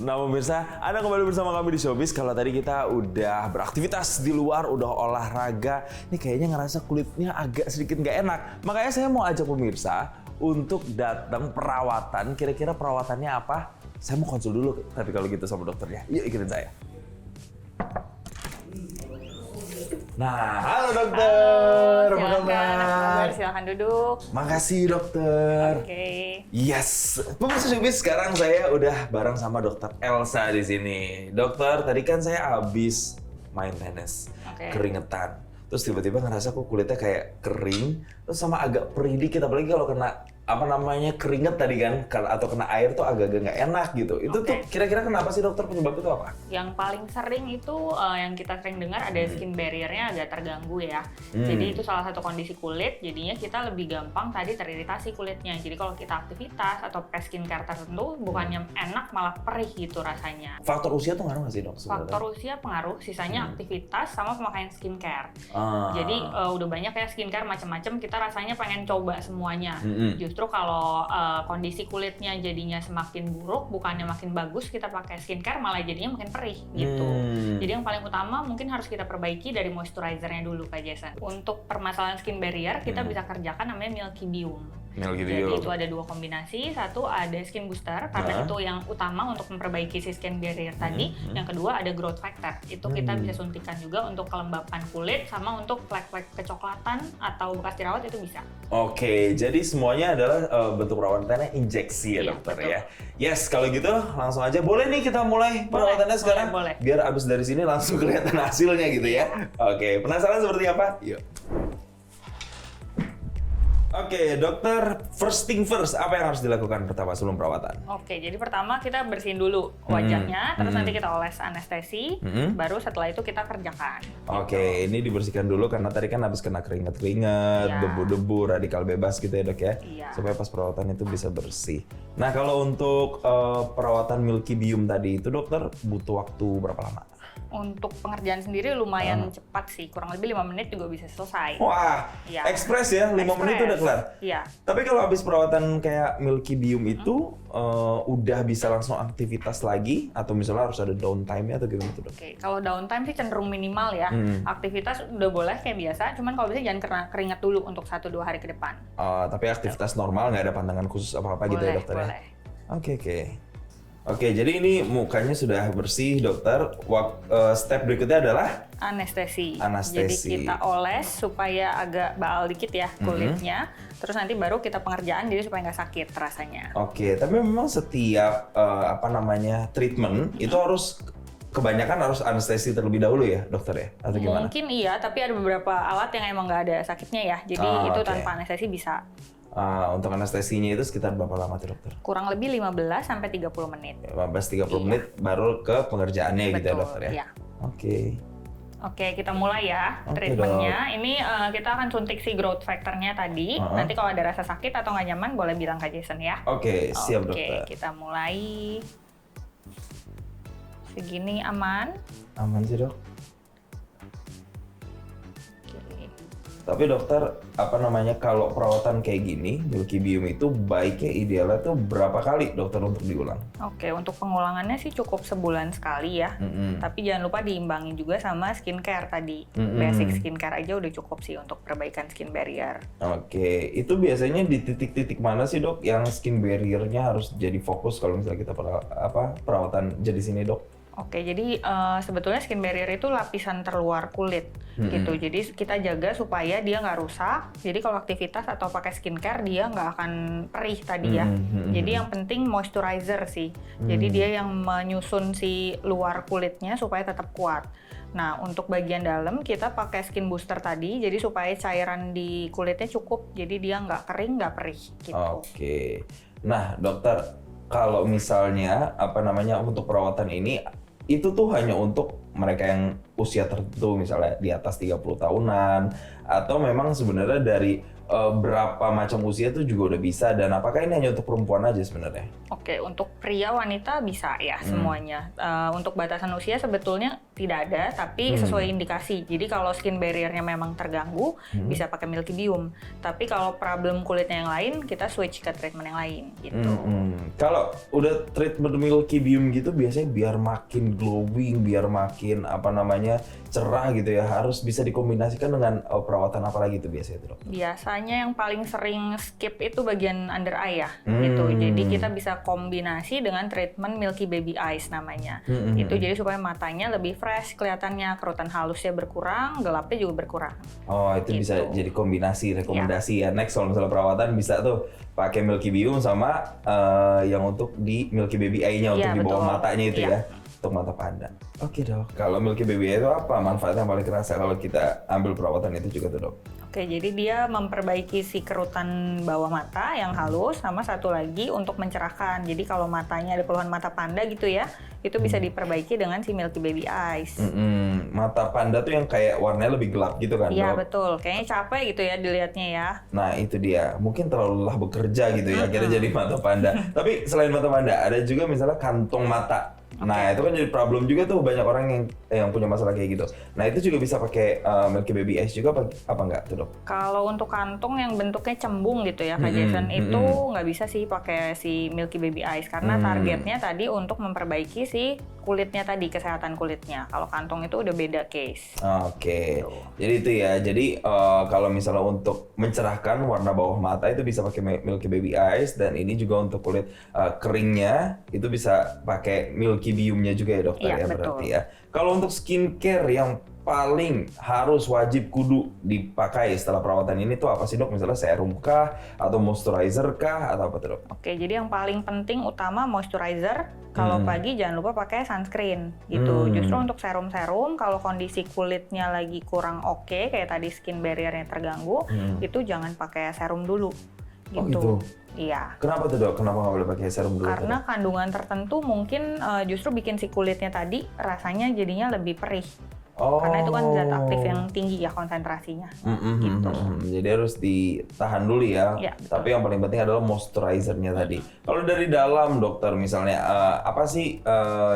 Nah pemirsa, Anda kembali bersama kami di Showbiz. Kalau tadi kita udah beraktivitas di luar, udah olahraga, ini kayaknya ngerasa kulitnya agak sedikit nggak enak. Makanya saya mau ajak pemirsa untuk datang perawatan. Kira-kira perawatannya apa? Saya mau konsul dulu, tapi kalau gitu sama dokternya. Yuk ikutin saya. Nah, halo dokter. Halo, silakan. Silakan duduk. Makasih dokter. Oke. Yes, pemirsa Showbiz, sekarang saya udah bareng sama dokter Elsa di sini. Dokter, tadi kan saya habis main tenis, keringetan. Terus tiba-tiba ngerasa kok kulitnya kayak kering, terus sama agak perih dikit, apalagi kalau kena keringet tadi kan, atau kena air tuh agak-agak nggak enak gitu. Itu tuh kira-kira kenapa sih dokter, penyebab itu apa? Yang paling sering itu yang kita sering dengar ada skin barrier-nya agak terganggu ya. Jadi itu salah satu kondisi kulit, jadinya kita lebih gampang tadi teriritasi kulitnya. Jadi kalau kita aktivitas atau pakai skincare tertentu, bukannya enak malah perih gitu rasanya. Faktor usia tuh ngaruh nggak sih dok? Faktor usia pengaruh, sisanya aktivitas sama pemakaian skincare. Jadi udah banyak ya skincare macam-macam, kita rasanya pengen coba semuanya. Justru kalau kondisi kulitnya jadinya semakin buruk, bukannya makin bagus kita pakai skincare, malah jadinya makin perih gitu. Jadi yang paling utama mungkin harus kita perbaiki dari moisturizer-nya dulu Kak Jason. Untuk permasalahan skin barrier kita bisa kerjakan namanya Milky Biome. Jadi itu ada dua kombinasi, satu ada skin booster karena itu yang utama untuk memperbaiki si skin barrier tadi. Yang kedua ada growth factor, itu kita bisa suntikan juga untuk kelembapan kulit sama untuk flek-flek kecoklatan atau bekas jerawat itu bisa. Oke, jadi semuanya adalah bentuk perawatannya injeksi ya dokter ya. Yes, kalau gitu langsung aja boleh nih kita mulai perawatannya sekarang. Boleh. Biar abis dari sini langsung kelihatan hasilnya gitu ya. Oke, penasaran seperti apa? Yuk. Oke, dokter, first thing first, apa yang harus dilakukan pertama sebelum perawatan? Oke, jadi pertama kita bersihin dulu wajahnya, terus nanti kita oles anestesi, baru setelah itu kita kerjakan. Oke, ini dibersihkan dulu karena tadi kan habis kena keringet-keringet, debu-debu, radikal bebas gitu ya dok ya? Supaya pas perawatan itu bisa bersih. Nah, kalau untuk perawatan Milky Biome tadi itu dokter butuh waktu berapa lama? Untuk pengerjaan sendiri lumayan cepat sih, kurang lebih 5 menit juga bisa selesai. Wah, ekspres ya, 5 menit itu udah kelar? Iya. Tapi kalau habis perawatan kayak Milky Biome itu, udah bisa langsung aktivitas lagi? Atau misalnya harus ada downtime-nya atau gimana tuh dok? Oke, kalau downtime sih cenderung minimal ya. Aktivitas udah boleh kayak biasa, cuman kalau bisa jangan kena keringat dulu untuk 1-2 hari ke depan. Tapi aktivitas normal, nggak ada pandangan khusus apa-apa gitu ya dokter ya? Boleh. Oke, jadi ini mukanya sudah bersih, dokter. Step berikutnya adalah anestesi. Anestesi. Jadi kita oles supaya agak baal dikit ya kulitnya. Terus nanti baru kita pengerjaan, jadi supaya nggak sakit rasanya. Oke, tapi memang setiap treatment itu harus kebanyakan harus anestesi terlebih dahulu ya, dokter ya? Atau gimana? Mungkin iya, tapi ada beberapa alat yang emang nggak ada sakitnya ya. Jadi itu tanpa anestesi bisa. Untuk anestesinya itu sekitar berapa lama tuh dokter? Kurang lebih 15-30 menit. 15-30 menit baru ke pengerjaannya. Betul, gitu ya dokter ya? Iya. Oke, kita mulai ya treatmentnya. Ini kita akan suntik si growth factor-nya tadi. Nanti kalau ada rasa sakit atau nggak nyaman boleh bilang Kak Jason ya. Oke, siap dokter. Oke, kita mulai. Segini aman? Aman sih dok. Tapi dokter, kalau perawatan kayak gini, Milky Biome itu baiknya idealnya tuh berapa kali dokter untuk diulang? Oke, untuk pengulangannya sih cukup sebulan sekali ya. Tapi jangan lupa diimbangi juga sama skincare tadi. Basic skincare aja udah cukup sih untuk perbaikan skin barrier. Oke, itu biasanya di titik-titik mana sih dok yang skin barrier-nya harus jadi fokus kalau misalnya kita perawatan jenis ini dok? Oke, jadi sebetulnya skin barrier itu lapisan terluar kulit gitu. Jadi kita jaga supaya dia nggak rusak. Jadi kalau aktivitas atau pakai skincare dia nggak akan perih tadi ya. Jadi yang penting moisturizer sih. Jadi dia yang menyusun si luar kulitnya supaya tetap kuat. Nah, untuk bagian dalam kita pakai skin booster tadi. Jadi supaya cairan di kulitnya cukup. Jadi dia nggak kering, nggak perih gitu. Oke. Nah, dokter, kalau misalnya untuk perawatan ini itu tuh hanya untuk mereka yang usia tertentu, misalnya di atas 30 tahunan, atau memang sebenarnya dari berapa macam usia itu juga udah bisa, dan apakah ini hanya untuk perempuan aja sebenarnya? Oke, untuk pria wanita bisa ya semuanya. Untuk batasan usia sebetulnya tidak ada, tapi sesuai indikasi. Jadi kalau skin barrier-nya memang terganggu, bisa pakai Milky Biome. Tapi kalau problem kulitnya yang lain, kita switch ke treatment yang lain gitu. Kalau udah treatment Milky Biome gitu, biasanya biar makin glowing, biar makin cerah gitu ya, harus bisa dikombinasikan dengan perawatan apa lagi tuh biasanya tuh, Dok? Biasanya yang paling sering skip itu bagian under eye ya, gitu. Jadi kita bisa kombinasi dengan treatment Milky Baby Eyes namanya. Itu jadi supaya matanya lebih fresh kelihatannya, kerutan halusnya berkurang, gelapnya juga berkurang. Oh, itu gitu. Bisa jadi kombinasi, rekomendasi ya. Next kalau misalnya perawatan bisa tuh pakai Milky Biome sama yang untuk di Milky Baby Eye-nya untuk di bawah matanya itu ya. Untuk mata panda. Oke, Dok. Kalau Milky Baby Eye itu apa manfaatnya yang paling kerasa kalau kita ambil perawatan itu juga tuh, Dok? Oke, jadi dia memperbaiki si kerutan bawah mata yang halus, sama satu lagi untuk mencerahkan. Jadi kalau matanya ada keluhan mata panda gitu ya, itu bisa diperbaiki dengan si Milky Baby Eyes. Mata panda tuh yang kayak warnanya lebih gelap gitu kan, Dok? Iya, betul. Kayaknya capek gitu ya dilihatnya ya. Nah, itu dia. Mungkin terlalu lelah bekerja gitu ya, akhirnya jadi mata panda. Tapi selain mata panda, ada juga misalnya kantong mata. Nah, itu kan jadi problem juga tuh, banyak orang yang punya masalah kayak gitu. Nah, itu juga bisa pakai Milky Baby Eyes juga apa enggak tuh, Dok? Kalau untuk kantung yang bentuknya cembung gitu ya, Kak Jason, itu nggak bisa sih pakai si Milky Baby Eyes karena targetnya tadi untuk memperbaiki si kulitnya tadi, kesehatan kulitnya. Kalau kantung itu udah beda case. Oke. Jadi itu ya. Jadi kalau misalnya untuk mencerahkan warna bawah mata itu bisa pakai Milky Baby Eyes, dan ini juga untuk kulit keringnya itu bisa pakai Milky Biome-nya juga ya, Dokter ya, berarti ya. Kalau untuk skincare yang paling harus wajib kudu dipakai setelah perawatan ini tuh apa sih, Dok? Misalnya serum kah atau moisturizer kah atau apa tuh, Dok? Oke, jadi yang paling penting utama moisturizer. Kalau pagi jangan lupa pakai sunscreen gitu. Justru untuk serum-serum kalau kondisi kulitnya lagi kurang oke, kayak tadi skin barrier-nya terganggu, itu jangan pakai serum dulu. Gitu. Oh gitu? Iya. Kenapa tuh, Dok? Kenapa nggak boleh pakai serum dulu? Karena kandungan tertentu mungkin justru bikin si kulitnya tadi rasanya jadinya lebih perih. Karena itu kan zat aktif yang tinggi ya konsentrasinya. Gitu. Jadi harus ditahan dulu ya. Tapi yang paling penting adalah moisturizer-nya tadi. Kalau dari dalam, Dokter, misalnya apa sih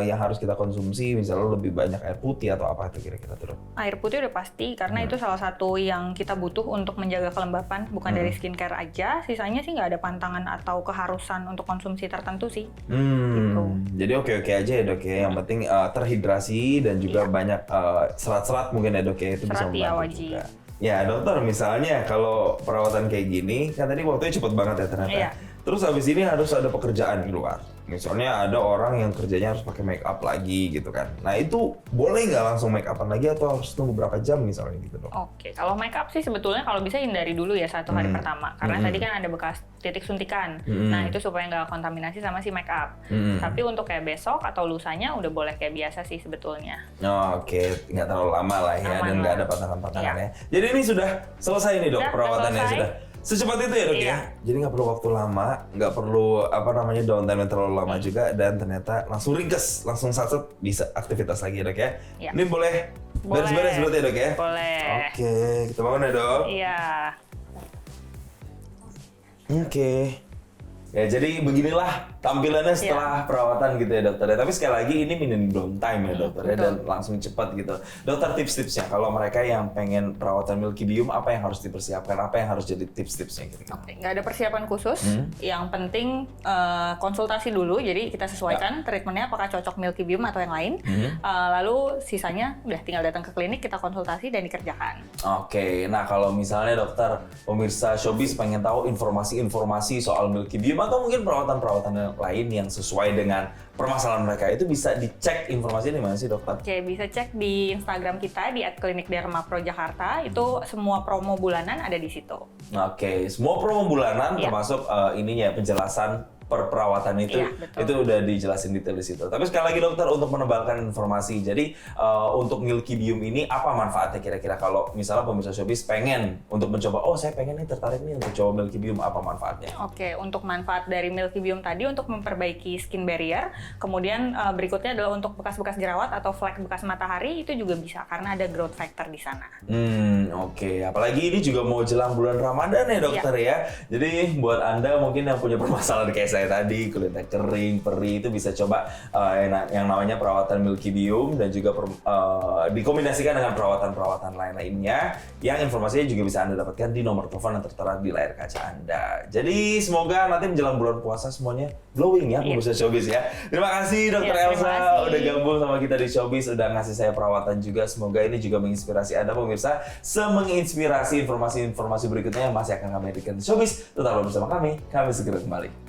yang harus kita konsumsi? Misalnya lebih banyak air putih atau apa itu kira-kira tuh, Dok? Air putih udah pasti karena itu salah satu yang kita butuh untuk menjaga kelembapan, bukan dari skincare aja. Sisanya sih nggak ada pantangan atau keharusan untuk konsumsi tertentu sih. Gitu. Jadi oke-oke aja ya, Dok ya. Yang penting terhidrasi dan juga banyak serat-serat mungkin ya, Dok ya, itu bisa membantu juga. Ya, Dokter, misalnya kalau perawatan kayak gini, kan tadi waktunya cepet banget ya ternyata. Terus habis ini harus ada pekerjaan di luar. Misalnya ada orang yang kerjanya harus pakai make up lagi gitu kan. Nah, itu boleh nggak langsung make upan lagi atau harus tunggu berapa jam misalnya gitu, Dok? Oke, kalau make up sih sebetulnya kalau bisa hindari dulu ya 1 hari pertama. Karena tadi kan ada bekas titik suntikan. Nah, itu supaya nggak kontaminasi sama si make up. Tapi untuk kayak besok atau lusanya udah boleh kayak biasa sih sebetulnya. Oke, nggak terlalu lama lah ya, dan nggak ada patangan-patangan ya. Jadi ini sudah selesai nih, Dok, perawatannya sudah. Secepat itu ya, Dok ya? Jadi nggak perlu waktu lama, nggak perlu downtime yang terlalu lama juga, dan ternyata langsung ringkes, langsung satset bisa aktivitas lagi, Dok ya? Ini boleh beres-beres berarti ya, Dok ya? Boleh. Oke, kita bangun ya, Dok? Iya. Oke. Ya, jadi beginilah tampilannya setelah perawatan gitu ya, Dokter. Tapi sekali lagi ini minim downtime ya, Dokter ya, dan langsung cepat gitu. Dokter, tips-tipsnya kalau mereka yang pengen perawatan Milky Biome, apa yang harus dipersiapkan? Apa yang harus jadi tips-tipsnya gitu? Oke, nggak ada persiapan khusus. Yang penting konsultasi dulu, jadi kita sesuaikan treatmentnya apakah cocok Milky Biome atau yang lain. Lalu sisanya udah tinggal datang ke klinik, kita konsultasi dan dikerjakan. Oke, nah kalau misalnya, Dokter, pemirsa Showbiz pengen tahu informasi-informasi soal Milky Biome atau mungkin perawatan-perawatan lain yang sesuai dengan permasalahan mereka, itu bisa dicek informasinya di mana sih, Dokter? Oke, bisa cek di Instagram kita di @klinikdermaprojakarta. Itu semua promo bulanan ada di situ. Oke, semua promo bulanan termasuk ininya penjelasan per perawatan itu, itu udah dijelasin detail di situ. Tapi sekali lagi, Dokter, untuk menebalkan informasi, jadi untuk Milky Biome ini apa manfaatnya kira-kira kalau misalnya pemirsa Showbiz pengen untuk mencoba, saya pengen nih, tertarik nih untuk coba Milky Biome, apa manfaatnya? Oke, untuk manfaat dari Milky Biome tadi untuk memperbaiki skin barrier, kemudian berikutnya adalah untuk bekas-bekas jerawat atau flek bekas matahari, itu juga bisa karena ada growth factor di sana. Oke, apalagi ini juga mau jelang bulan Ramadan ya, Dokter ya. Jadi buat Anda mungkin yang punya permasalahan kayak saya tadi, kulitnya kering, perih, itu bisa coba yang namanya perawatan milkibium dan juga dikombinasikan dengan perawatan-perawatan lainnya yang informasinya juga bisa Anda dapatkan di nomor telepon yang tertera di layar kaca Anda. Jadi semoga nanti menjelang bulan puasa semuanya glowing ya pemirsa Showbiz ya. Terima kasih Dokter Elsa udah gabung sama kita di Showbiz, udah ngasih saya perawatan juga. Semoga ini juga menginspirasi Anda pemirsa, menginspirasi informasi-informasi berikutnya yang masih akan kami berikan di Showbiz. Tetaplah bersama kami segera kembali.